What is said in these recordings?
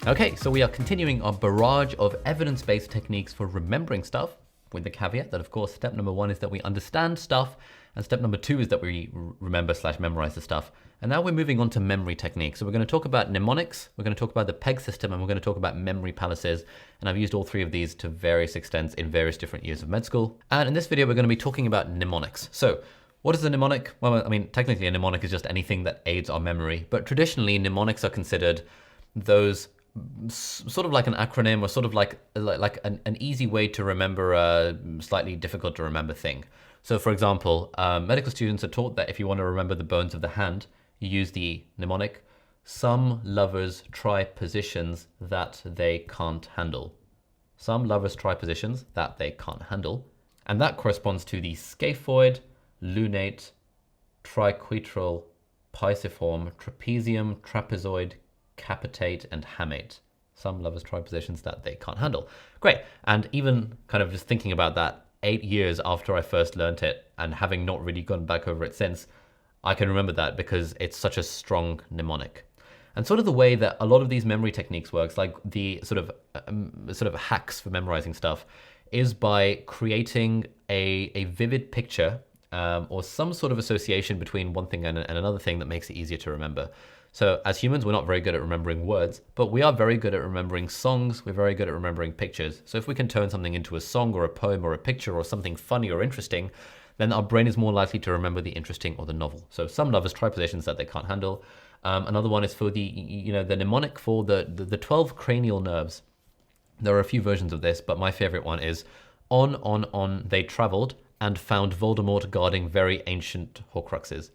Okay, so we are continuing our barrage of evidence-based techniques for remembering stuff, with the caveat that, of course, step number 1 is that we understand stuff, and step number 2 is that we remember/memorize the stuff. And now we're moving on to memory techniques. So we're going to talk about mnemonics, we're going to talk about the PEG system, and we're going to talk about memory palaces. And I've used all three of these to various extents in various different years of med school. And in this video, we're going to be talking about mnemonics. So what is a mnemonic? Well, I mean, technically a mnemonic is just anything that aids our memory, but traditionally mnemonics are considered those sort of like an acronym, or sort of like an easy way to remember a slightly difficult to remember thing. So for example, medical students are taught that if you want to remember the bones of the hand, you use the mnemonic, some lovers try positions that they can't handle. Some lovers try positions that they can't handle. And that corresponds to the scaphoid, lunate, triquetral, pisiform, trapezium, trapezoid, capitate, and hamate. Some lovers try positions that they can't handle. Great. And even kind of just thinking about that 8 years after I first learned it and having not really gone back over it since, I can remember that because it's such a strong mnemonic. And sort of the way that a lot of these memory techniques works, like the sort of hacks for memorizing stuff, is by creating a vivid picture or some sort of association between one thing and another thing that makes it easier to remember. So as humans, we're not very good at remembering words, but we are very good at remembering songs. We're very good at remembering pictures. So if we can turn something into a song or a poem or a picture or something funny or interesting, then our brain is more likely to remember the interesting or the novel. So some lovers try positions that they can't handle. Another one is for the mnemonic for the 12 cranial nerves. There are a few versions of this, but my favorite one is on, they traveled and found Voldemort guarding very ancient Horcruxes.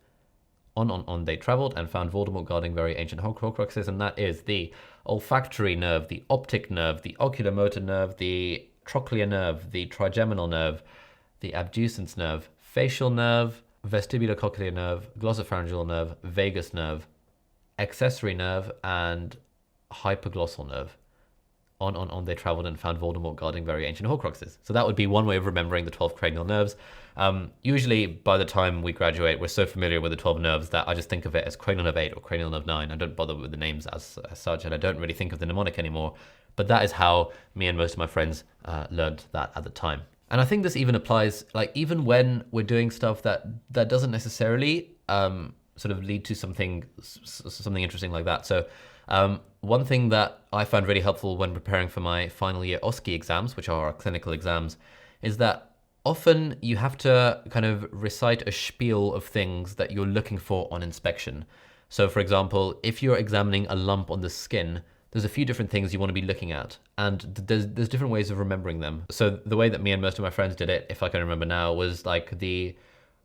On, they traveled and found Voldemort guarding very ancient Horcruxes, and that is the olfactory nerve, the optic nerve, the oculomotor nerve, the trochlear nerve, the trigeminal nerve, the abducens nerve, facial nerve, vestibulocochlear nerve, glossopharyngeal nerve, vagus nerve, accessory nerve, and hypoglossal nerve. On, they traveled and found Voldemort guarding very ancient Horcruxes. So that would be one way of remembering the 12 cranial nerves. Usually by the time we graduate, we're so familiar with the 12 nerves that I just think of it as cranial nerve 8 or cranial nerve 9. I don't bother with the names as such, and I don't really think of the mnemonic anymore. But that is how me and most of my friends learned that at the time. And I think this even applies, like even when we're doing stuff that doesn't necessarily sort of lead to something interesting like that. So one thing that I found really helpful when preparing for my final year OSCE exams, which are our clinical exams, is that often you have to kind of recite a spiel of things that you're looking for on inspection. So for example, if you're examining a lump on the skin, there's a few different things you want to be looking at, and there's different ways of remembering them. So the way that me and most of my friends did it, if I can remember now, was like the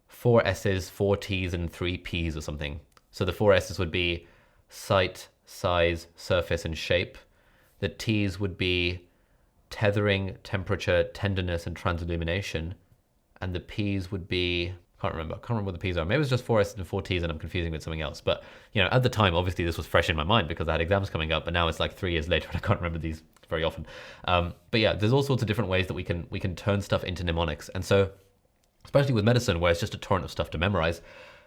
4 S's, 4 T's, and 3 P's or something. So the 4 S's would be sight, size, surface, and shape. The T's would be tethering, temperature, tenderness, and transillumination. And the P's would be, I can't remember what the P's are. Maybe it's just 4 S's and 4 T's and I'm confusing with something else. But at the time, obviously this was fresh in my mind because I had exams coming up, but now it's like 3 years later and I can't remember these very often. But yeah, there's all sorts of different ways that we can turn stuff into mnemonics. And so, especially with medicine, where it's just a torrent of stuff to memorize,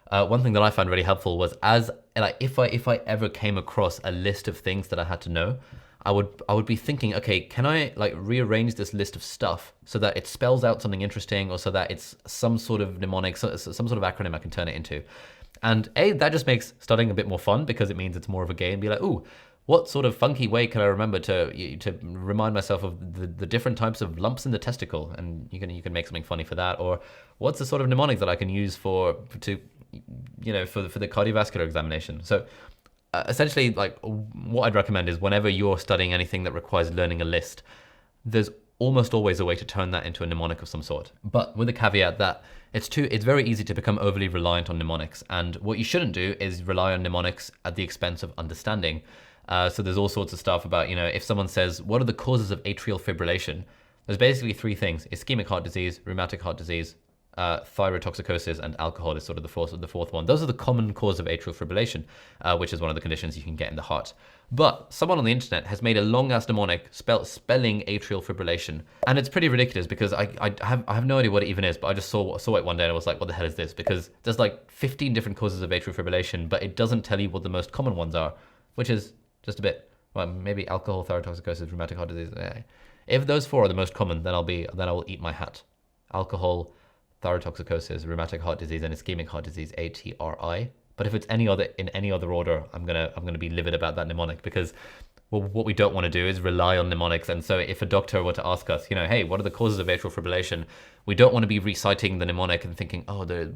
one thing that I found really helpful was if I ever came across a list of things that I had to know, I would be thinking, okay, can I rearrange this list of stuff so that it spells out something interesting, or so that it's some sort of mnemonic, some sort of acronym I can turn it into. And that just makes studying a bit more fun because it means it's more of a game. Be like, ooh, what sort of funky way can I remember to remind myself of the different types of lumps in the testicle? And you can make something funny for that. Or what's the sort of mnemonic that I can use for the cardiovascular examination? So essentially, what I'd recommend is whenever you're studying anything that requires learning a list, there's almost always a way to turn that into a mnemonic of some sort. But with the caveat that it's very easy to become overly reliant on mnemonics. And what you shouldn't do is rely on mnemonics at the expense of understanding. So there's all sorts of stuff about, if someone says, what are the causes of atrial fibrillation? There's basically 3 things: ischemic heart disease, rheumatic heart disease, thyrotoxicosis, and alcohol is sort of the fourth one. Those are the common cause of atrial fibrillation, which is one of the conditions you can get in the heart. But someone on the internet has made a long-ass mnemonic spelling atrial fibrillation, and it's pretty ridiculous because I have no idea what it even is, but I just saw it one day and I was like, what the hell is this? Because there's 15 different causes of atrial fibrillation, but it doesn't tell you what the most common ones are, which is just a bit well, maybe alcohol, thyrotoxicosis, rheumatic heart disease. If those four are the most common, then I will eat my hat. Alcohol, thyrotoxicosis, rheumatic heart disease, and ischemic heart disease, ATRI. But if it's any other in any other order, I'm gonna be livid about that mnemonic, because well, what we don't want to do is rely on mnemonics. And so if a doctor were to ask us, hey, what are the causes of atrial fibrillation? We don't want to be reciting the mnemonic and thinking, oh, there's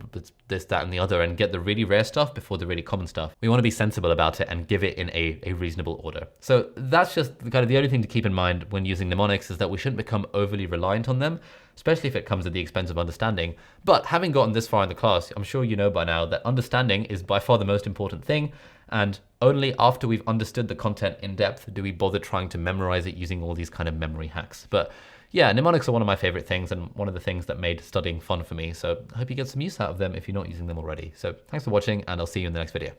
this, that, and the other, and get the really rare stuff before the really common stuff. We want to be sensible about it and give it in a reasonable order. So that's just kind of the only thing to keep in mind when using mnemonics, is that we shouldn't become overly reliant on them, especially if it comes at the expense of understanding. But having gotten this far in the class, I'm sure you know by now that understanding is by far the most important thing. And only after we've understood the content in depth do we bother trying to memorize it using all these kind of memory hacks. But yeah, mnemonics are one of my favorite things and one of the things that made studying fun for me. So I hope you get some use out of them if you're not using them already. So thanks for watching, and I'll see you in the next video.